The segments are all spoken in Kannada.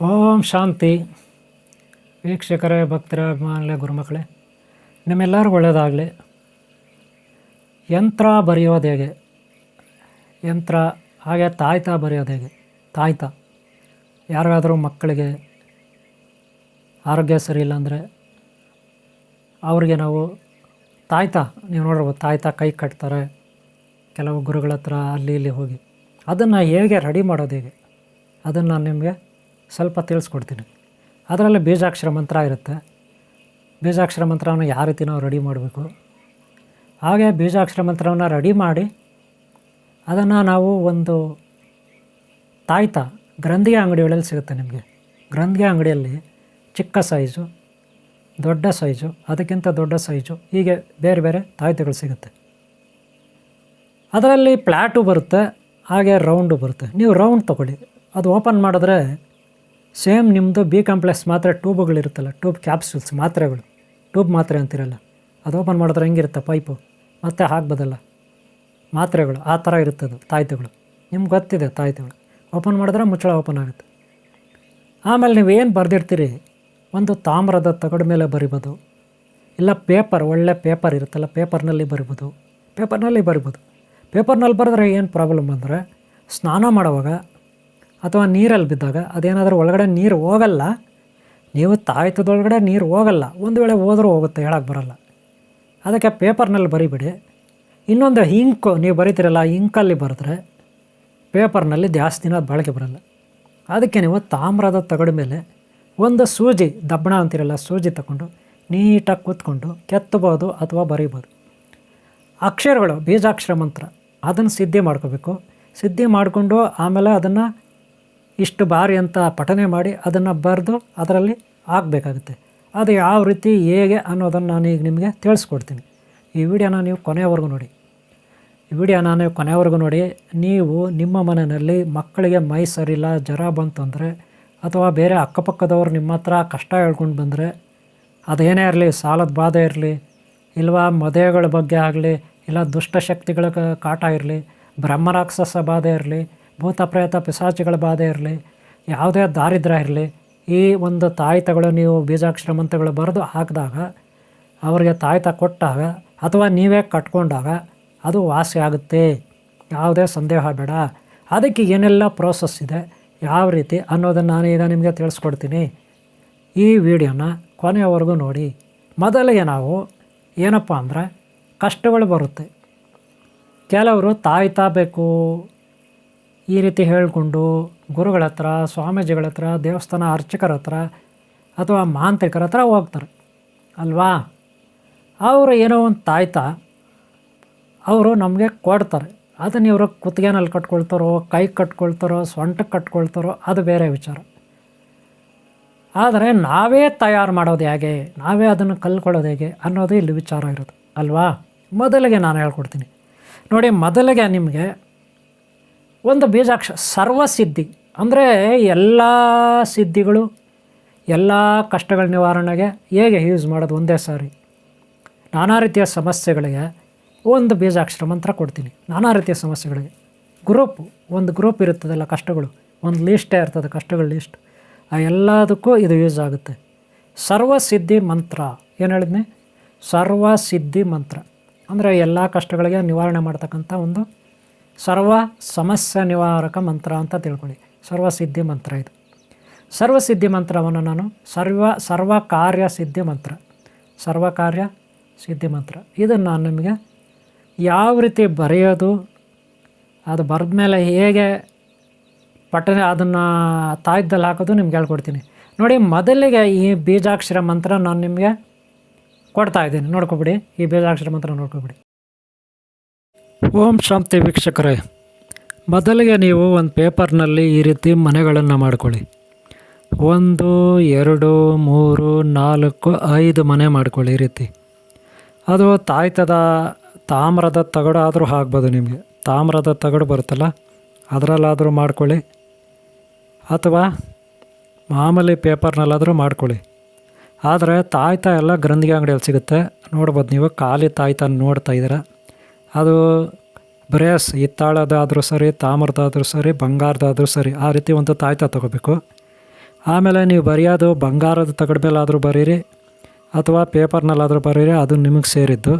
ಓಂ ಶಾಂತಿ. ವೀಕ್ಷಕರೇ, ಭಕ್ತರ, ಅಭಿಮಾನಿಗಳೇ, ಗುರುಮಕ್ಕಳೇ, ನಿಮ್ಮೆಲ್ಲರಿಗೂ ಒಳ್ಳೆಯದಾಗಲಿ. ಯಂತ್ರ ಬರೆಯೋದು ಹೇಗೆ? ಯಂತ್ರ ಹಾಗೆ ತಾಯ್ತ ಬರೆಯೋದು ಹೇಗೆ? ತಾಯ್ತ ಯಾರಿಗಾದರೂ ಮಕ್ಕಳಿಗೆ ಆರೋಗ್ಯ ಸರಿ ಇಲ್ಲ ಅಂದರೆ ಅವ್ರಿಗೆ ನಾವು ತಾಯ್ತ, ನೀವು ನೋಡಿರ್ಬೋದು, ತಾಯ್ತ ಕೈ ಕಟ್ತಾರೆ ಕೆಲವು ಗುರುಗಳ ಹತ್ರ ಅಲ್ಲಿ ಇಲ್ಲಿ ಹೋಗಿ. ಅದನ್ನು ಹೇಗೆ ರೆಡಿ ಮಾಡೋದು ಹೇಗೆ ಅದನ್ನು ನಾನು ನಿಮಗೆ ಸ್ವಲ್ಪ ತಿಳಿಸ್ಕೊಡ್ತೀನಿ. ಅದರಲ್ಲಿ ಬೀಜಾಕ್ಷರ ಮಂತ್ರ ಇರುತ್ತೆ. ಬೀಜಾಕ್ಷರ ಮಂತ್ರವನ್ನು ಯಾವ ರೀತಿ ನಾವು ರೆಡಿ ಮಾಡಬೇಕು, ಹಾಗೆ ಬೀಜಾಕ್ಷರ ಮಂತ್ರವನ್ನು ರೆಡಿ ಮಾಡಿ ಅದನ್ನು ನಾವು ಒಂದು ತಾಯ್ತ ಗ್ರಂಥಿಗೆ ಅಂಗಡಿಗಳಲ್ಲಿ ಸಿಗುತ್ತೆ. ನಿಮಗೆ ಗ್ರಂಥಿಗೆ ಅಂಗಡಿಯಲ್ಲಿ ಚಿಕ್ಕ ಸೈಜು, ದೊಡ್ಡ ಸೈಜು, ಅದಕ್ಕಿಂತ ದೊಡ್ಡ ಸೈಜು, ಹೀಗೆ ಬೇರೆ ಬೇರೆ ತಾಯ್ತಗಳು ಸಿಗುತ್ತೆ. ಅದರಲ್ಲಿ ಫ್ಲ್ಯಾಟು ಬರುತ್ತೆ, ಹಾಗೆ ರೌಂಡು ಬರುತ್ತೆ. ನೀವು ರೌಂಡ್ ತೊಗೊಳ್ಳಿ. ಅದು ಓಪನ್ ಮಾಡಿದ್ರೆ ಸೇಮ್ ನಿಮ್ಮದು ಬಿ ಕಾಂಪ್ಲೆಕ್ಸ್ ಮಾತ್ರೆ ಟ್ಯೂಬ್ಗಳಿರುತ್ತಲ್ಲ, ಟ್ಯೂಬ್ ಕ್ಯಾಪ್ಸೂಲ್ಸ್, ಮಾತ್ರೆಗಳು, ಟ್ಯೂಬ್ ಮಾತ್ರೆ ಅಂತಿರಲ್ಲ, ಅದು ಓಪನ್ ಮಾಡಿದ್ರೆ ಹೆಂಗಿರುತ್ತೆ ಪೈಪು, ಮತ್ತೆ ಹಾಕ್ಬೋದಲ್ಲ ಮಾತ್ರೆಗಳು, ಆ ಥರ ಇರುತ್ತದು ತಾಯ್ತಗಳು. ನಿಮ್ಗೆ ಗೊತ್ತಿದೆ ತಾಯ್ತಗಳು. ಓಪನ್ ಮಾಡಿದ್ರೆ ಮುಚ್ಚಳ ಓಪನ್ ಆಗುತ್ತೆ. ಆಮೇಲೆ ನೀವೇನು ಬರೆದಿರ್ತೀರಿ, ಒಂದು ತಾಮ್ರದ ತಗಡು ಮೇಲೆ ಬರಿಬೋದು, ಇಲ್ಲ ಪೇಪರ್, ಒಳ್ಳೆ ಪೇಪರ್ ಇರುತ್ತಲ್ಲ, ಪೇಪರ್ನಲ್ಲಿ ಬರಿಬೋದು. ಪೇಪರ್ನಲ್ಲಿ ಬರೆದ್ರೆ ಏನು ಪ್ರಾಬ್ಲಮ್ ಅಂದರೆ, ಸ್ನಾನ ಮಾಡುವಾಗ ಅಥವಾ ನೀರಲ್ಲಿ ಬಿದ್ದಾಗ ಅದೇನಾದರೂ ಒಳಗಡೆ ನೀರು ಹೋಗಲ್ಲ. ನೀವು ತಾಯ್ತದೊಳಗಡೆ ನೀರು ಹೋಗಲ್ಲ, ಒಂದು ವೇಳೆ ಹೋದರೂ ಹೋಗುತ್ತೆ, ಹೇಳಕ್ಕೆ ಬರಲ್ಲ. ಅದಕ್ಕೆ ಪೇಪರ್ನಲ್ಲಿ ಬರಿಬಿಡಿ. ಇನ್ನೊಂದು ಇಂಕು ನೀವು ಬರಿತೀರಲ್ಲ, ಇಂಕಲ್ಲಿ ಬರೆದ್ರೆ ಪೇಪರ್ನಲ್ಲಿ ಜಾಸ್ತಿ ದಿನ ಬಳಕೆ ಬರಲ್ಲ. ಅದಕ್ಕೆ ನೀವು ತಾಮ್ರದ ತಗಡು ಮೇಲೆ ಒಂದು ಸೂಜಿ, ದಬ್ಬಣ ಅಂತಿರಲ್ಲ, ಸೂಜಿ ತಗೊಂಡು ನೀಟಾಗಿ ಕೂತ್ಕೊಂಡು ಕೆತ್ತಬೋದು ಅಥವಾ ಬರೀಬೋದು. ಅಕ್ಷರಗಳು, ಬೀಜಾಕ್ಷರ ಮಂತ್ರ, ಅದನ್ನು ಸಿದ್ಧಿ ಮಾಡ್ಕೋಬೇಕು. ಸಿದ್ಧಿ ಮಾಡಿಕೊಂಡು ಆಮೇಲೆ ಅದನ್ನು ಇಷ್ಟು ಬಾರಿ ಅಂತ ಪಠನೆ ಮಾಡಿ ಅದನ್ನು ಬರೆದು ಅದರಲ್ಲಿ ಹಾಕಬೇಕಾಗುತ್ತೆ. ಅದು ಯಾವ ರೀತಿ ಹೇಗೆ ಅನ್ನೋದನ್ನು ನಾನು ಈಗ ನಿಮಗೆ ತಿಳಿಸ್ಕೊಡ್ತೀನಿ. ಈ ವಿಡಿಯೋನ ನೀವು ಕೊನೆಯವರೆಗೂ ನೋಡಿ. ನೀವು ನಿಮ್ಮ ಮನೆಯಲ್ಲಿ ಮಕ್ಕಳಿಗೆ ಮೈ ಸರಿಯಿಲ್ಲ, ಜ್ವರ ಬಂತು ಅಂದರೆ, ಅಥವಾ ಬೇರೆ ಅಕ್ಕಪಕ್ಕದವ್ರು ನಿಮ್ಮ ಹತ್ರ ಕಷ್ಟ ಹೇಳ್ಕೊಂಡು ಬಂದರೆ, ಅದೇನೇ ಇರಲಿ, ಸಾಲದ ಬಾಧೆ ಇರಲಿ, ಇಲ್ವಾ ಮದುವೆಗಳ ಬಗ್ಗೆ ಆಗಲಿ, ಇಲ್ಲ ದುಷ್ಟಶಕ್ತಿಗಳ ಕಾಟ ಇರಲಿ, ಬ್ರಹ್ಮರಾಕ್ಷಸ ಬಾಧೆ ಇರಲಿ, ಭೂತ ಪ್ರೇತ ಪಿಶಾಚಿಗಳ ಬಾಧೆ ಇರಲಿ, ಯಾವುದೇ ದಾರಿದ್ರ್ಯ ಇರಲಿ, ಈ ಒಂದು ತಾಯ್ತಗಳು ನೀವು ಬೀಜಾಕ್ಷರ ಮಂತ್ರಗಳು ಬರೆದು ಹಾಕಿದಾಗ, ಅವರಿಗೆ ತಾಯ್ತ ಕೊಟ್ಟಾಗ ಅಥವಾ ನೀವೇ ಕಟ್ಕೊಂಡಾಗ ಅದು ವಾಸಿ ಆಗುತ್ತೆ. ಯಾವುದೇ ಸಂದೇಹ ಬೇಡ. ಅದಕ್ಕೆ ಏನೆಲ್ಲ ಪ್ರೋಸೆಸ್ ಇದೆ, ಯಾವ ರೀತಿ ಅನ್ನೋದನ್ನು ನಾನೀಗ ನಿಮಗೆ ತಿಳಿಸ್ಕೊಡ್ತೀನಿ. ಈ ವಿಡಿಯೋನ ಕೊನೆಯವರೆಗೂ ನೋಡಿ. ಮೊದಲಿಗೆ ನಾವು ಏನಪ್ಪ ಅಂದರೆ, ಕಷ್ಟಗಳು ಬರುತ್ತೆ. ಕೆಲವರು ತಾಯ್ತ ಬೇಕು ಈ ರೀತಿ ಹೇಳಿಕೊಂಡು ಗುರುಗಳ ಹತ್ರ, ಸ್ವಾಮೀಜಿಗಳ ಹತ್ರ, ದೇವಸ್ಥಾನ ಅರ್ಚಕರ ಹತ್ರ ಅಥವಾ ಮಾಂತ್ರಿಕರ ಹತ್ರ ಹೋಗ್ತಾರೆ ಅಲ್ವಾ. ಅವರು ಏನೋ ಒಂದು ತಾಯ್ತ ಅವರು ನಮಗೆ ಕೊಡ್ತಾರೆ. ಅದನ್ನು ಇವರು ಕುತ್ತಿಗೆನಲ್ಲಿ ಕಟ್ಕೊಳ್ತಾರೋ, ಕೈ ಕಟ್ಕೊಳ್ತಾರೋ, ಸೊಂಟಕ್ಕೆ ಕಟ್ಕೊಳ್ತಾರೋ, ಅದು ಬೇರೆ ವಿಚಾರ. ಆದರೆ ನಾವೇ ತಯಾರು ಮಾಡೋದು ಹೇಗೆ, ನಾವೇ ಅದನ್ನು ಕಲ್ಕೊಳ್ಳೋದು ಹೇಗೆ ಅನ್ನೋದು ಇಲ್ಲಿ ವಿಚಾರ ಇರೋದು ಅಲ್ವಾ. ಮೊದಲಿಗೆ ನಾನು ಹೇಳ್ಕೊಡ್ತೀನಿ ನೋಡಿ. ಮೊದಲಿಗೆ ನಿಮಗೆ ಒಂದು ಬೀಜಾಕ್ಷರ ಸರ್ವಸಿದ್ಧಿ ಅಂದರೆ ಎಲ್ಲ ಸಿದ್ಧಿಗಳು, ಎಲ್ಲ ಕಷ್ಟಗಳ ನಿವಾರಣೆಗೆ ಹೇಗೆ ಯೂಸ್ ಮಾಡೋದು ಒಂದೇ ಸಾರಿ. ನಾನಾ ರೀತಿಯ ಸಮಸ್ಯೆಗಳಿಗೆ ಒಂದು ಬೀಜಾಕ್ಷರ ಮಂತ್ರ ಕೊಡ್ತೀನಿ. ನಾನಾ ರೀತಿಯ ಸಮಸ್ಯೆಗಳಿಗೆ ಒಂದು ಗ್ರೂಪ್ ಇರುತ್ತದಲ್ಲ, ಕಷ್ಟಗಳು ಒಂದು ಲೀಸ್ಟೇ ಇರ್ತದೆ, ಕಷ್ಟಗಳ ಲೀಸ್ಟ್. ಆ ಎಲ್ಲದಕ್ಕೂ ಇದು ಯೂಸ್ ಆಗುತ್ತೆ. ಸರ್ವಸಿದ್ಧಿ ಮಂತ್ರ ಏನು ಹೇಳಿದ್ನಿ, ಸರ್ವಸಿದ್ಧಿ ಮಂತ್ರ ಅಂದರೆ ಎಲ್ಲ ಕಷ್ಟಗಳಿಗೆ ನಿವಾರಣೆ ಮಾಡ್ತಕ್ಕಂಥ ಒಂದು ಸರ್ವ ಸಮಸ್ಯೆ ನಿವಾರಕ ಮಂತ್ರ ಅಂತ ತಿಳ್ಕೊಳ್ಳಿ. ಸರ್ವಸಿದ್ಧಿ ಮಂತ್ರ ಇದು. ಸರ್ವಸಿದ್ಧಿ ಮಂತ್ರವನ್ನು ನಾನು ಸರ್ವಕಾರ್ಯ ಸಿದ್ಧಿ ಮಂತ್ರ ಇದನ್ನು ನಾನು ನಿಮಗೆ ಯಾವ ರೀತಿ ಬರೆಯೋದು, ಅದು ಬರೆದ ಮೇಲೆ ಹೇಗೆ ಪಠನೆ ಅದನ್ನು ತಾಯ್ದಲ್ಲಿ ಹಾಕೋದು ನಿಮ್ಗೆ ಹೇಳ್ಕೊಡ್ತೀನಿ ನೋಡಿ. ಮೊದಲಿಗೆ ಈ ಬೀಜಾಕ್ಷರ ಮಂತ್ರ ನಾನು ನಿಮಗೆ ಕೊಡ್ತಾಯಿದ್ದೀನಿ, ನೋಡ್ಕೊಬಿಡಿ. ಈ ಬೀಜಾಕ್ಷರ ಮಂತ್ರ ನೋಡ್ಕೊಬಿಡಿ. ಓಂ ಶಾಂತಿ ವೀಕ್ಷಕರೇ, ಮೊದಲಿಗೆ ನೀವು ಒಂದು ಪೇಪರ್ನಲ್ಲಿ ಈ ರೀತಿ ಮನೆಗಳನ್ನು ಮಾಡ್ಕೊಳ್ಳಿ. 1 2 3 4 5 ಮನೆ ಮಾಡ್ಕೊಳ್ಳಿ ಈ ರೀತಿ. ಅದು ತಾಮ್ರದ ತಗಡು ಆದರೂ ಆಗ್ಬೋದು. ನಿಮಗೆ ತಾಮ್ರದ ತಗಡು ಬರುತ್ತಲ್ಲ, ಅದರಲ್ಲಾದರೂ ಮಾಡ್ಕೊಳ್ಳಿ, ಅಥವಾ ಮಾಮೂಲಿ ಪೇಪರ್ನಲ್ಲಾದರೂ ಮಾಡ್ಕೊಳ್ಳಿ. ಆದರೆ ತಾಯ್ತ ಎಲ್ಲ ಗ್ರಂಥಿಗೆ ಅಂಗಡಿಯಲ್ಲಿ ಸಿಗುತ್ತೆ, ನೋಡ್ಬೋದು. ನೀವು ಖಾಲಿ ತಾಯ್ತ ನೋಡ್ತಾ ಇದ್ದೀರ. ಅದು ಬರೇ ಹಿತ್ತಾಳದಾದರೂ ಸರಿ, ತಾಮ್ರದಾದರೂ ಸರಿ, ಬಂಗಾರದಾದರೂ ಸರಿ, ಆ ರೀತಿ ಒಂದು ತಾಯ್ತ ತೊಗೋಬೇಕು. ಆಮೇಲೆ ನೀವು ಬರೆಯೋದು ಬಂಗಾರದ ತಗಡ ಮೇಲಾದರೂ ಬರೀರಿ ಅಥವಾ ಪೇಪರ್ನಲ್ಲಾದರೂ ಬರೀರಿ, ಅದು ನಿಮಗೆ ಸೇರಿದ್ದು.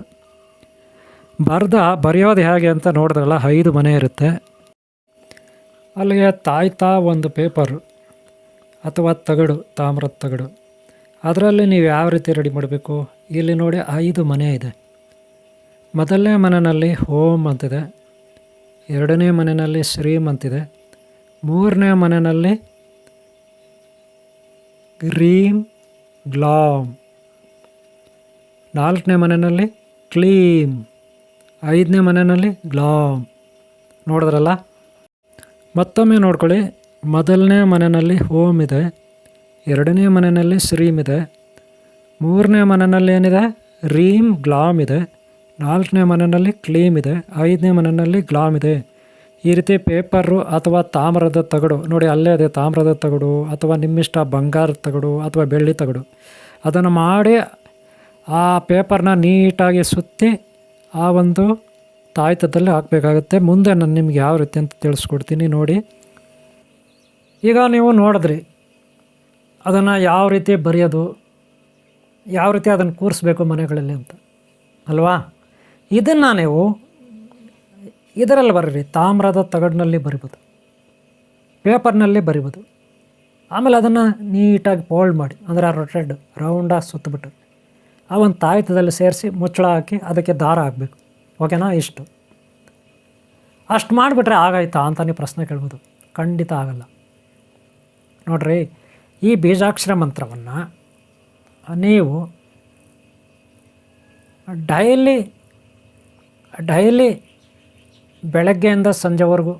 ಬರೆಯೋದು ಹೇಗೆ ಅಂತ ನೋಡಿದ್ರಲ್ಲ, 5 ಮನೆ ಇರುತ್ತೆ. ಅಲ್ಲಿಗೆ ತಾಯ್ತಾ ಒಂದು ಪೇಪರು ಅಥವಾ ತಗಡು, ತಾಮ್ರದ ತಗಡು, ಅದರಲ್ಲಿ ನೀವು ಯಾವ ರೀತಿ ರೆಡಿ ಮಾಡಬೇಕು. ಇಲ್ಲಿ ನೋಡಿ 5 ಮನೆ ಇದೆ. ಮೊದಲನೇ ಮನೆಯಲ್ಲಿ ಓಂ ಅಂತಿದೆ, 2ನೇ ಮನೆಯಲ್ಲಿ ಶ್ರೀಮ್ ಅಂತಿದೆ, 3ನೇ ಮನೆಯಲ್ಲಿ ಗ್ರೀಂ ಗ್ಲಾಮ್, 4ನೇ ಮನೆಯಲ್ಲಿ ಕ್ಲೀಂ, 5ನೇ ಮನೆಯಲ್ಲಿ ಗ್ಲಾಮ್. ನೋಡಿದ್ರಲ್ಲ, ಮತ್ತೊಮ್ಮೆ ನೋಡ್ಕೊಳ್ಳಿ. ಮೊದಲನೇ ಮನೆಯಲ್ಲಿ ಓಂ ಇದೆ, 2ನೇ ಮನೆಯಲ್ಲಿ ಶ್ರೀಮ್ ಇದೆ, 3ನೇ ಮನೆಯಲ್ಲಿ ಏನಿದೆ ರೀಮ್ ಗ್ಲಾಮ್ ಇದೆ, 4ನೇ ಮನೆಯಲ್ಲಿ ಕ್ಲೀಮ್ ಇದೆ, 5ನೇ ಮನೆಯಲ್ಲಿ ಗ್ಲಾಮ್ ಇದೆ. ಈ ರೀತಿ ಪೇಪರು ಅಥವಾ ತಾಮ್ರದ ತಗಡು ನೋಡಿ, ಅಲ್ಲೇ ಇದೆ ತಾಮ್ರದ ತಗಡು ಅಥವಾ ನಿಮ್ಮಿಷ್ಟ ಬಂಗಾರದ ತಗಡು ಅಥವಾ ಬೆಳ್ಳಿ ತಗಡು, ಅದನ್ನು ಮಾಡಿ ಆ ಪೇಪರ್ನ ನೀಟಾಗಿ ಸುತ್ತಿ ಆ ಒಂದು ತಾಯ್ತದಲ್ಲಿ ಹಾಕಬೇಕಾಗುತ್ತೆ. ಮುಂದೆ ನಾನು ನಿಮ್ಗೆ ಯಾವ ರೀತಿ ಅಂತ ತಿಳಿಸ್ಕೊಡ್ತೀನಿ ನೋಡಿ. ಈಗ ನೀವು ನೋಡಿದ್ರಿ ಅದನ್ನು ಯಾವ ರೀತಿ ಬರೆಯೋದು, ಯಾವ ರೀತಿ ಅದನ್ನು ಕೂರಿಸ್ಬೇಕು ಮನೆಗಳಲ್ಲಿ ಅಂತ ಅಲ್ವಾ. ಇದನ್ನು ನೀವು ಇದರಲ್ಲಿ ಬರೀರಿ, ತಾಮ್ರದ ತಗಡಿನಲ್ಲಿ ಬರಿಬೋದು, ಪೇಪರ್ನಲ್ಲಿ ಬರಿಬೋದು. ಆಮೇಲೆ ಅದನ್ನು ನೀಟಾಗಿ ಫೋಲ್ಡ್ ಮಾಡಿ, ಅಂದರೆ ರೊಟೇಟ್ ರೌಂಡಾಗಿ ಸುತ್ತಬಿಟ್ಟು ಆ ಒಂದು ತಾಯ್ತದಲ್ಲಿ ಸೇರಿಸಿ ಮುಚ್ಚಳ ಹಾಕಿ ಅದಕ್ಕೆ ದಾರ ಹಾಕಬೇಕು. ಓಕೆನಾ? ಇಷ್ಟು ಅಷ್ಟು ಮಾಡಿಬಿಟ್ರೆ ಆಗಾಯ್ತಾ ಅಂತ ನೀವು ಪ್ರಶ್ನೆ ಕೇಳ್ಬೋದು. ಖಂಡಿತ ಆಗಲ್ಲ. ನೋಡಿರಿ, ಈ ಬೀಜಾಕ್ಷರ ಮಂತ್ರವನ್ನು ನೀವು ಡೈಲಿ ಬೆಳಗ್ಗೆಯಿಂದ ಸಂಜೆವರೆಗೂ,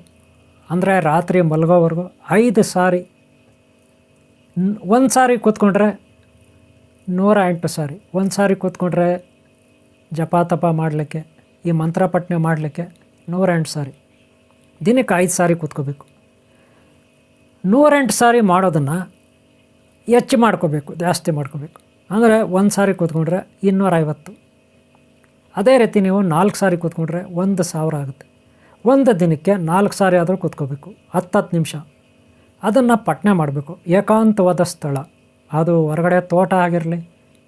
ಅಂದರೆ ರಾತ್ರಿ ಮಲಗೋವರೆಗೂ 5 ಸಾರಿ, ಒಂದು ಸಾರಿ ಕೂತ್ಕೊಂಡ್ರೆ 108 ಸಾರಿ, ಒಂದು ಸಾರಿ ಕೂತ್ಕೊಂಡ್ರೆ ಜಪ ತಪ ಮಾಡಲಿಕ್ಕೆ, ಈ ಮಂತ್ರ ಪಠನೆ ಮಾಡಲಿಕ್ಕೆ 108 ಸಾರಿ, ದಿನಕ್ಕೆ 5 ಸಾರಿ ಕೂತ್ಕೋಬೇಕು. 108 ಸಾರಿ ಮಾಡೋದನ್ನು ಹೆಚ್ಚು ಮಾಡ್ಕೋಬೇಕು, ಜಾಸ್ತಿ ಮಾಡ್ಕೋಬೇಕು. ಅಂದರೆ ಒಂದು ಸಾರಿ ಕೂತ್ಕೊಂಡ್ರೆ 250. ಅದೇ ರೀತಿ ನೀವು 4 ಸಾರಿ ಕೂತ್ಕೊಂಡ್ರೆ 1000 ಆಗುತ್ತೆ. ಒಂದು ದಿನಕ್ಕೆ 4 ಸಾರಿ ಆದರೂ ಕೂತ್ಕೋಬೇಕು, 10 ನಿಮಿಷ. ಅದನ್ನು ಪಠನೆ ಮಾಡಬೇಕು. ಏಕಾಂತವಾದ ಸ್ಥಳ, ಅದು ಹೊರಗಡೆ ತೋಟ ಆಗಿರಲಿ,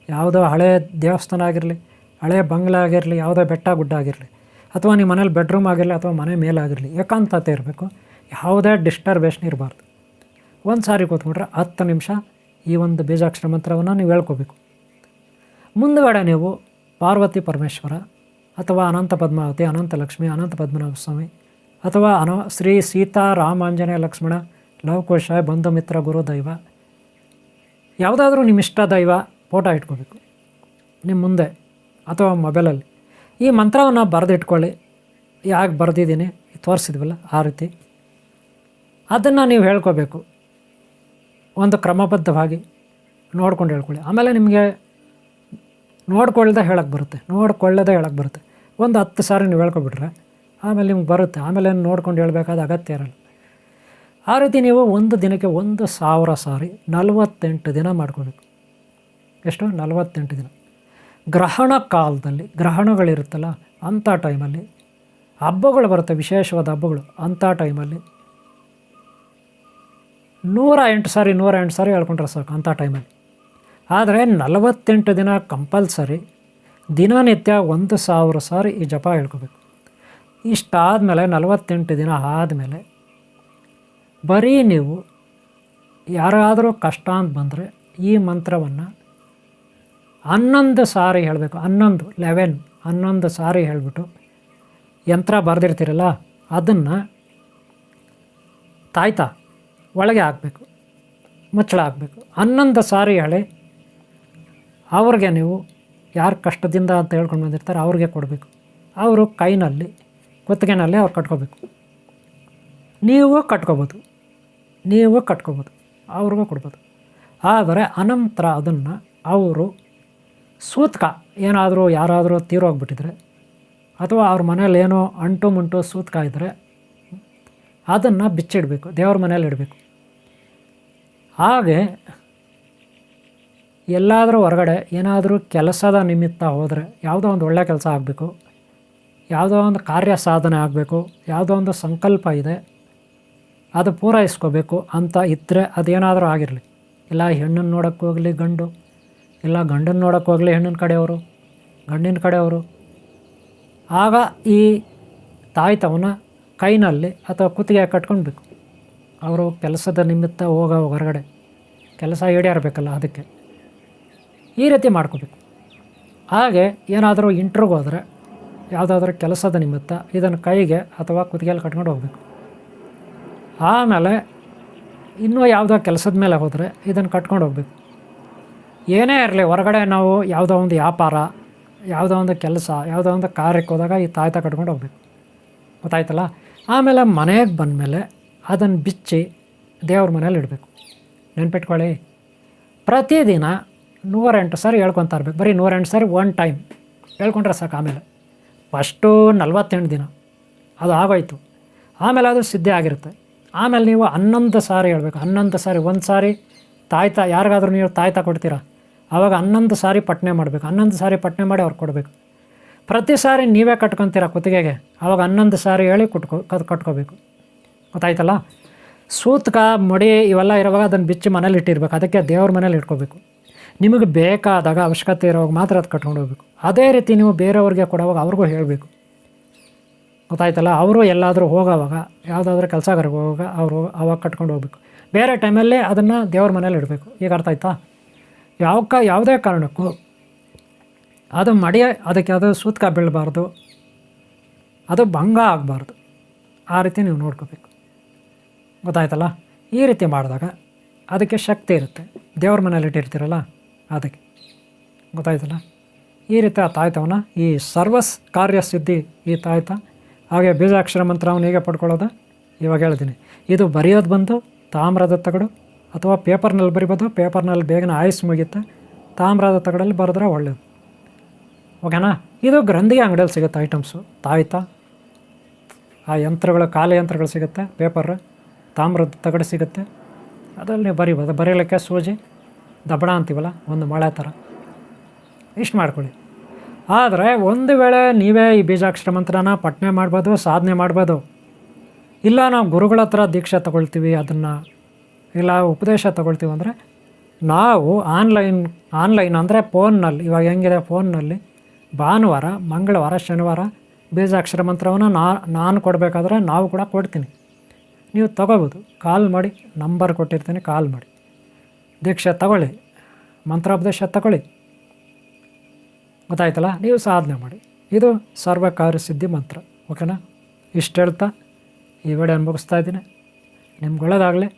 ಯಾವುದೋ ಹಳೆ ದೇವಸ್ಥಾನ ಆಗಿರಲಿ, ಹಳೆ ಬಂಗ್ಲೆ ಆಗಿರಲಿ, ಯಾವುದೋ ಬೆಟ್ಟ ಗುಡ್ಡ ಆಗಿರಲಿ, ಅಥವಾ ನಿಮ್ಮ ಮನೇಲಿ ಬೆಡ್ರೂಮ್ ಆಗಿರಲಿ ಅಥವಾ ಮನೆ ಮೇಲಾಗಿರಲಿ, ಏಕಾಂತತೆ ಇರಬೇಕು. ಯಾವುದೇ ಡಿಸ್ಟರ್ಬೇಷನ್ ಇರಬಾರ್ದು. ಒಂದು ಸಾರಿ ಕೂತ್ಕೊಂಡ್ರೆ 10 ನಿಮಿಷ ಈ ಒಂದು ಬೀಜಾಕ್ಷರ ಮಂತ್ರವನ್ನು ನೀವು ಹೇಳ್ಕೋಬೇಕು. ಮುಂದುಗಡೆ ನೀವು ಪಾರ್ವತಿ ಪರಮೇಶ್ವರ ಅಥವಾ ಅನಂತ ಪದ್ಮಾವತಿ, ಅನಂತ ಲಕ್ಷ್ಮಿ, ಅನಂತ ಪದ್ಮನಾಭ ಸ್ವಾಮಿ ಅಥವಾ ಶ್ರೀ ಸೀತಾ ರಾಮಾಂಜನೇಯ ಲಕ್ಷ್ಮಣ ಲವಕುಶ ಬಂಧು ಮಿತ್ರ ಗುರು ದೈವ, ಯಾವುದಾದ್ರೂ ನಿಮ್ಮ ಇಷ್ಟ ದೈವ ಫೋಟೋ ಇಟ್ಕೋಬೇಕು ನಿಮ್ಮ ಮುಂದೆ ಅಥವಾ ಮೊಬೈಲಲ್ಲಿ. ಈ ಮಂತ್ರವನ್ನು ಬರೆದಿಟ್ಕೊಳ್ಳಿ. ಯಾಕೆ ಬರೆದಿದ್ದೀನಿ ತೋರಿಸಿದ್ವಲ್ಲ ಆ ರೀತಿ ಅದನ್ನು ನೀವು ಹೇಳ್ಕೋಬೇಕು. ಒಂದು ಕ್ರಮಬದ್ಧವಾಗಿ ನೋಡ್ಕೊಂಡು ಹೇಳ್ಕೊಳ್ಳಿ. ಆಮೇಲೆ ನಿಮಗೆ ನೋಡ್ಕೊಳ್ಳದೆ ಹೇಳಕ್ಕೆ ಬರುತ್ತೆ. ಒಂದು 10 ಸಾರಿ ನೀವು ಹೇಳ್ಕೊಬಿಟ್ರೆ ಆಮೇಲೆ ನಿಮ್ಗೆ ಬರುತ್ತೆ. ಆಮೇಲೆ ನೋಡ್ಕೊಂಡು ಹೇಳ್ಬೇಕಾದ ಅಗತ್ಯ ಇರಲ್ಲ. ಆ ರೀತಿ ನೀವು ಒಂದು ದಿನಕ್ಕೆ 1000 ಸಾರಿ 48 ದಿನ ಮಾಡ್ಕೋಬೇಕು. ಎಷ್ಟು? 48 ದಿನ. ಗ್ರಹಣ ಕಾಲದಲ್ಲಿ, ಗ್ರಹಣಗಳಿರುತ್ತಲ್ಲ ಅಂಥ ಟೈಮಲ್ಲಿ, ಹಬ್ಬಗಳು ಬರುತ್ತೆ, ವಿಶೇಷವಾದ ಹಬ್ಬಗಳು, ಅಂಥ ಟೈಮಲ್ಲಿ 108 ಸಾರಿ ಹೇಳ್ಕೊಂಡ್ರೆ ಸಾಕು ಅಂಥ ಟೈಮಲ್ಲಿ. ಆದರೆ 48 ದಿನ ಕಂಪಲ್ಸರಿ ದಿನನಿತ್ಯ 1000 ಸಾರಿ ಈ ಜಪ ಹೇಳ್ಕೋಬೇಕು. ಇಷ್ಟಾದಮೇಲೆ 48 ದಿನ ಆದಮೇಲೆ ಬರೀ ನೀವು ಯಾರಾದರೂ ಕಷ್ಟ ಅಂತ ಬಂದರೆ ಈ ಮಂತ್ರವನ್ನು 11 ಸಾರಿ ಹೇಳಬೇಕು. 11 ಸಾರಿ ಹೇಳಿಬಿಟ್ಟು ಯಂತ್ರ ಬರೆದಿರ್ತೀರಲ್ಲ ಅದನ್ನು ತಾಯ್ತಾ ಒಳಗೆ ಹಾಕಬೇಕು, ಮುಚ್ಚಳ ಹಾಕಬೇಕು. 11 ಸಾರಿ ಹೇಳಿ ಅವ್ರಿಗೆ ನೀವು ಯಾರು ಕಷ್ಟದಿಂದ ಅಂತ ಹೇಳ್ಕೊಂಡು ಬಂದಿರ್ತಾರೆ ಅವ್ರಿಗೆ ಕೊಡಬೇಕು. ಅವರು ಕೈನಲ್ಲಿ ಕುತ್ತಿಗೆನಲ್ಲಿ ಅವ್ರು ಕಟ್ಕೋಬೇಕು. ನೀವು ಕಟ್ಕೋಬೋದು, ಅವ್ರಿಗೂ ಕೊಡ್ಬೋದು. ಆದರೆ ಅನಂತರ ಅದನ್ನು ಅವರು ಸೂತ್ಕ ಏನಾದರೂ ಯಾರಾದರೂ ತೀರೋಗ್ಬಿಟ್ಟಿದ್ರೆ ಅಥವಾ ಅವ್ರ ಮನೇಲಿ ಏನೋ ಅಂಟು ಮುಂಟು ಸೂತ್ಕ ಇದ್ದರೆ ಅದನ್ನು ಬಿಚ್ಚಿಡಬೇಕು, ದೇವ್ರ ಮನೇಲಿ ಇಡಬೇಕು. ಹಾಗೆ ಎಲ್ಲಾದರೂ ಹೊರಗಡೆ ಏನಾದರೂ ಕೆಲಸದ ನಿಮಿತ್ತ ಹೋದರೆ, ಯಾವುದೋ ಒಂದು ಒಳ್ಳೆಯ ಕೆಲಸ ಆಗಬೇಕು, ಯಾವುದೋ ಒಂದು ಕಾರ್ಯ ಸಾಧನೆ ಆಗಬೇಕು, ಯಾವುದೋ ಒಂದು ಸಂಕಲ್ಪ ಇದೆ ಅದು ಪೂರೈಸ್ಕೋಬೇಕು ಅಂತ ಇದ್ದರೆ ಅದೇನಾದರೂ ಆಗಿರಲಿ, ಇಲ್ಲ ಹೆಣ್ಣನ್ನು ನೋಡೋಕ್ಕೆ ಹೋಗಲಿ ಗಂಡು, ಇಲ್ಲ ಗಂಡನ್ನು ನೋಡೋಕ್ಕೆ ಹೋಗಲಿ ಗಂಡಿನ ಕಡೆಯವರು, ಆಗ ಈ ತಾಯ್ತವನ ಕೈನಲ್ಲಿ ಅಥವಾ ಕುತ್ತಿಗೆ ಕಟ್ಕೊಳ್ಬೇಕು. ಅವರು ಕೆಲಸದ ನಿಮಿತ್ತ ಹೊರಗಡೆ ಕೆಲಸ ಈಡೇರಬೇಕಲ್ಲ, ಅದಕ್ಕೆ ಈ ರೀತಿ ಮಾಡ್ಕೋಬೇಕು. ಹಾಗೆ ಏನಾದರೂ ಇಂಟ್ರ್ಯೂಗೆ ಹೋದರೆ ಯಾವುದಾದ್ರೂ ಕೆಲಸದ ನಿಮಿತ್ತ ಇದನ್ನು ಕೈಗೆ ಅಥವಾ ಕುತ್ತಿಗೆಯಲ್ಲಿ ಕಟ್ಕೊಂಡು ಹೋಗಬೇಕು. ಆಮೇಲೆ ಇನ್ನೂ ಯಾವುದೋ ಕೆಲಸದ ಮೇಲೆ ಹೋದರೆ ಇದನ್ನು ಕಟ್ಕೊಂಡು ಹೋಗ್ಬೇಕು. ಏನೇ ಇರಲಿ, ಹೊರಗಡೆ ನಾವು ಯಾವುದೋ ಒಂದು ವ್ಯಾಪಾರ, ಯಾವುದೋ ಒಂದು ಕೆಲಸ, ಯಾವುದೋ ಒಂದು ಕಾರ್ಯಕ್ಕೆ ಹೋದಾಗ ಈ ತಾಯ್ತ ಕಟ್ಕೊಂಡು ಹೋಗ್ಬೇಕು. ಗೊತ್ತಾಯ್ತಲ್ಲ. ಆಮೇಲೆ ಮನೆಗೆ ಬಂದಮೇಲೆ ಅದನ್ನು ಬಿಚ್ಚಿ ದೇವ್ರ ಮನೇಲಿ ಇಡಬೇಕು. ನೆನ್ಪಿಟ್ಕೊಳ್ಳಿ, ಪ್ರತಿದಿನ 108 ಸಾರಿ ಹೇಳ್ಕೊತಾ ಇರ್ಬೇಕು. ಬರೀ 108 ಸಾರಿ ಒನ್ ಟೈಮ್ ಹೇಳ್ಕೊಂಡ್ರೆ ಸಾಕು. ಆಮೇಲೆ ಫಸ್ಟು 48 ದಿನ ಅದು ಆಗೋಯ್ತು, ಆಮೇಲೆ ಅದು ಸಿದ್ಧಿ ಆಗಿರುತ್ತೆ. ಆಮೇಲೆ ನೀವು 11 ಸಾರಿ ಹೇಳ್ಬೇಕು. 11 ಸಾರಿ, ಒಂದು ಸಾರಿ ತಾಯ್ತ ಯಾರಿಗಾದ್ರೂ ನೀವು ತಾಯ್ತ ಕೊಡ್ತೀರಾ, ಆವಾಗ 11 ಸಾರಿ ಪಠನೆ ಮಾಡಬೇಕು. 11 ಸಾರಿ ಪಠನೆ ಮಾಡಿ ಅವ್ರು ಕೊಡಬೇಕು. ಪ್ರತಿ ಸಾರಿ ನೀವೇ ಕಟ್ಕೊತೀರ ಕುತ್ತಿಗೆಗೆ, ಆವಾಗ 11 ಸಾರಿ ಹೇಳಿ ಕಟ್ಕೋಬೇಕು. ಗೊತ್ತಾಯ್ತಲ್ಲ. ಸೂತ್ಕ ಮಡಿ ಇವೆಲ್ಲ ಇರುವಾಗ ಅದನ್ನು ಬಿಚ್ಚಿ ಮನೇಲಿ ಇಟ್ಟಿರ್ಬೇಕು. ಅದಕ್ಕೆ ದೇವ್ರ ಮನೇಲಿ ಇಟ್ಕೋಬೇಕು. ನಿಮಗೆ ಬೇಕಾದಾಗ ಅವಶ್ಯಕತೆ ಇರೋವಾಗ ಮಾತ್ರ ಅದು ಕಟ್ಕೊಂಡು ಹೋಗ್ಬೇಕು. ಅದೇ ರೀತಿ ನೀವು ಬೇರೆಯವ್ರಿಗೆ ಕೊಡುವಾಗ ಅವ್ರಿಗೂ ಹೇಳಬೇಕು. ಗೊತ್ತಾಯ್ತಲ್ಲ. ಅವರು ಎಲ್ಲಾದರೂ ಹೋಗೋವಾಗ, ಯಾವುದಾದ್ರೂ ಕೆಲಸಗಾರಿಗೆ ಹೋಗುವಾಗ ಅವಾಗ ಕಟ್ಕೊಂಡು ಹೋಗ್ಬೇಕು. ಬೇರೆ ಟೈಮಲ್ಲಿ ಅದನ್ನು ದೇವ್ರ ಮನೇಲಿ ಇಡಬೇಕು. ಈಗ ಅರ್ಥ ಆಯ್ತಾ. ಯಾವುದೇ ಕಾರಣಕ್ಕೂ ಅದು ಅದಕ್ಕೆ ಅದು ಸೂತ್ಕ ಬೀಳಬಾರ್ದು, ಅದು ಭಂಗ ಆಗಬಾರ್ದು. ಆ ರೀತಿ ನೀವು ನೋಡ್ಕೋಬೇಕು. ಗೊತ್ತಾಯ್ತಲ್ಲ. ಈ ರೀತಿ ಮಾಡಿದಾಗ ಅದಕ್ಕೆ ಶಕ್ತಿ ಇರುತ್ತೆ. ದೇವ್ರ ಮನೇಲಿ ಇಟ್ಟಿರ್ತೀರಲ್ಲ ಅದಕ್ಕೆ. ಗೊತ್ತಾಯ್ತಲ್ಲ. ಈ ರೀತಿ ಆ ತಾಯ್ತವನ್ನ ಈ ಸರ್ವಸ್ ಕಾರ್ಯಸಿದ್ಧಿ ಈ ತಾಯ್ತ. ಹಾಗೆ ಬೀಜಾಕ್ಷರ ಮಂತ್ರವನ್ನು ಹೇಗೆ ಪಡ್ಕೊಳ್ಳೋದು ಇವಾಗ ಹೇಳ್ತೀನಿ. ಇದು ಬರೆಯೋದು ಬಂದು ತಾಮ್ರದ ತಗಡು ಅಥವಾ ಪೇಪರ್ನಲ್ಲಿ ಬರಿಬೋದು. ಪೇಪರ್ನಲ್ಲಿ ಬೇಗನೆ ಆಯುಸ್ ಮುಗಿಯುತ್ತೆ. ತಾಮ್ರದ ತಗಡಲ್ಲಿ ಬರೆದ್ರೆ ಒಳ್ಳೆಯದು. ಓಕೆನಾ. ಇದು ಗ್ರಂಥಿಗೆ ಅಂಗಡಿಯಲ್ಲಿ ಸಿಗುತ್ತೆ ಐಟಮ್ಸು. ತಾಯ್ತ, ಆ ಯಂತ್ರಗಳು, ಖಾಲಿ ಯಂತ್ರಗಳು ಸಿಗುತ್ತೆ. ಪೇಪರ್, ತಾಮ್ರದ ತಗಡು ಸಿಗುತ್ತೆ. ಅದರಲ್ಲಿ ನೀವು ಬರಿಬೋದು. ಬರೀಲಿಕ್ಕೆ ಸೂಜಿ, ದಬಣ ಅಂತೀವಲ್ಲ, ಒಂದು ಮೊಳೆ ಥರ, ಇಷ್ಟು ಮಾಡ್ಕೊಳ್ಳಿ. ಆದರೆ ಒಂದು ವೇಳೆ ನೀವೇ ಈ ಬೀಜಾಕ್ಷರ ಮಂತ್ರನ ಪಠನೆ ಮಾಡ್ಬೋದು, ಸಾಧನೆ ಮಾಡ್ಬೋದು. ಇಲ್ಲ ನಾವು ಗುರುಗಳ ಹತ್ರ ದೀಕ್ಷೆ ತೊಗೊಳ್ತೀವಿ, ಅದನ್ನು ಇಲ್ಲ ಉಪದೇಶ ತೊಗೊಳ್ತೀವಿ ಅಂದರೆ ನಾವು ಆನ್ಲೈನ್ ಅಂದರೆ ಫೋನ್ನಲ್ಲಿ, ಇವಾಗ ಹೆಂಗಿದೆ ಫೋನ್ನಲ್ಲಿ ಭಾನುವಾರ, ಮಂಗಳವಾರ, ಶನಿವಾರ ಬೀಜಾಕ್ಷರ ಮಂತ್ರವನ್ನು ನಾನು ಕೊಡಬೇಕಾದ್ರೆ ನಾವು ಕೂಡ ಕೊಡ್ತೀನಿ. ನೀವು ತೊಗೋಬೋದು. ಕಾಲ್ ಮಾಡಿ, ನಂಬರ್ ಕೊಟ್ಟಿರ್ತೀನಿ, ಕಾಲ್ ಮಾಡಿ ದೀಕ್ಷೆ ತಗೊಳ್ಳಿ, ಮಂತ್ರೋಪದೇಶ ತಗೊಳ್ಳಿ. ಗೊತ್ತಾಯ್ತಲ್ಲ. ನೀವು ಸಾಧನೆ ಮಾಡಿ. ಇದು ಸರ್ವಕಾರ್ಯ ಸಿದ್ಧಿ ಮಂತ್ರ. ಓಕೆನಾ. ಇಷ್ಟು ಹೇಳ್ತಾ ಈ ವಿಡಿಯೋನ ಮುಗಿಸ್ತಾ ಇದ್ದೀನಿ. ನಿಮ್ಗೆ ಒಳ್ಳೆಯದಾಗಲಿ.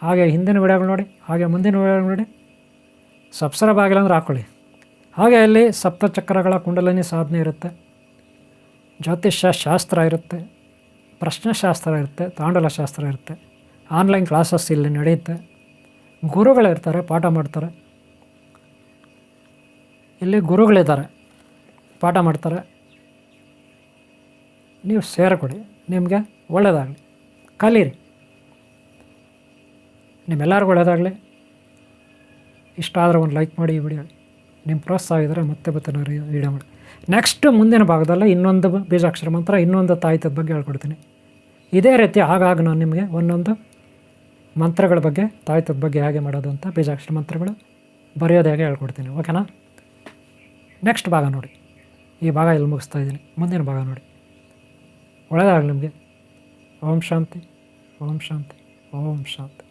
ಹಾಗೆ ಹಿಂದಿನ ವಿಡಿಯೋಗಳು ನೋಡಿ, ಹಾಗೆ ಮುಂದಿನ ವಿಡಿಯೋಗಳು ನೋಡಿ. ಸಬ್ಸ್ಕ್ರೈಬ್ ಆಗಿಲ್ಲ ಅಂದ್ರೆ ಹಾಕ್ಕೊಳ್ಳಿ. ಹಾಗೆ ಅಲ್ಲಿ ಸಪ್ತಚಕ್ರಗಳ ಕುಂಡಲಿನಿ ಸಾಧನೆ ಇರುತ್ತೆ, ಜ್ಯೋತಿಷ್ಯ ಶಾಸ್ತ್ರ ಇರುತ್ತೆ, ಪ್ರಶ್ನೆಶಾಸ್ತ್ರ ಇರುತ್ತೆ, ತಾಂಡೂಲ ಶಾಸ್ತ್ರ ಇರುತ್ತೆ. ಆನ್ಲೈನ್ ಕ್ಲಾಸಸ್ ಇಲ್ಲಿ ನಡೆಯುತ್ತೆ. ಗುರುಗಳಿರ್ತಾರೆ, ಪಾಠ ಮಾಡ್ತಾರೆ. ಇಲ್ಲಿ ಗುರುಗಳಿದ್ದಾರೆ, ಪಾಠ ಮಾಡ್ತಾರೆ. ನೀವು ಸೇರಿಕೊಡಿ. ನಿಮಗೆ ಒಳ್ಳೆಯದಾಗಲಿ, ಕಲೀರಿ. ನಿಮ್ಮೆಲ್ಲರಿಗೂ ಒಳ್ಳೆಯದಾಗಲಿ. ಇಷ್ಟ ಆದರೆ ಒಂದು ಲೈಕ್ ಮಾಡಿ. ಈ ವಿಡಿಯೋ ನಿಮ್ಮ ಪ್ರೋತ್ಸಾಹ ಇದ್ದರೆ ಮತ್ತೆ ವಿಡಿಯೋ ಮಾಡಿ. ನೆಕ್ಸ್ಟ್ ಮುಂದಿನ ಭಾಗದಲ್ಲಿ ಇನ್ನೊಂದು ಬೀಜಾಕ್ಷರ ಮಂತ್ರ, ಇನ್ನೊಂದು ತಾಯ್ತದ ಬಗ್ಗೆ ಹೇಳ್ಕೊಡ್ತೀನಿ. ಇದೇ ರೀತಿ ಆಗಾಗ ನಾನು ನಿಮಗೆ ಒಂದೊಂದು ಮಂತ್ರಗಳ ಬಗ್ಗೆ, ತಾಯ್ತದ ಬಗ್ಗೆ ಹೇಗೆ ಮಾಡೋದು ಅಂತ, ಬೀಜಾಕ್ಷರ ಮಂತ್ರಗಳು ಬರೆಯೋದು ಹೇಗೆ ಹೇಳ್ಕೊಡ್ತೀನಿ. ಓಕೆನಾ. ನೆಕ್ಸ್ಟ್ ಭಾಗ ನೋಡಿ. ಈ ಭಾಗ ಇಲ್ಲಿ ಮುಗಿಸ್ತಾ ಇದ್ದೀನಿ. ಮುಂದಿನ ಭಾಗ ನೋಡಿ. ಒಳ್ಳೆಯದಾಗಲಿ ನಿಮಗೆ. ಓಂ ಶಾಂತಿ, ಓಂ ಶಾಂತಿ, ಓಂ ಶಾಂತಿ.